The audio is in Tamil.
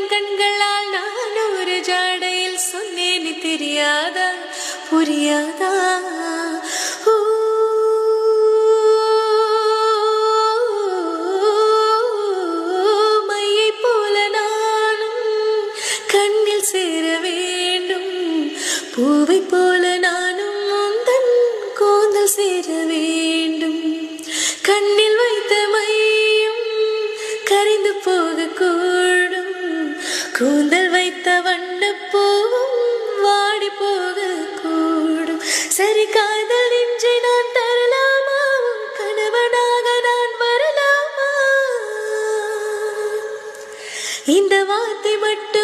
உந்தன் கண்களால் நான் ஒரு ஜாடையில் சொன்னேன்னு தெரியாதா புரியாதா மையை போல நானும் கண்ணில் சேர வேண்டும் பூவை போல நானும் உந்தன் கூந்தல் சேர வேண்டும் கண்ணில் வைத்த மையும் கரிந்து போகக்கூடும் கூந்தல் வைத்த வண்ணப்பூவும் வாடி போகக்கூடும் சரி காதல் நெஞ்சை நான் தரலாமா கணவனாக நான் வரலாமா இந்த வார்த்தை மட்டும்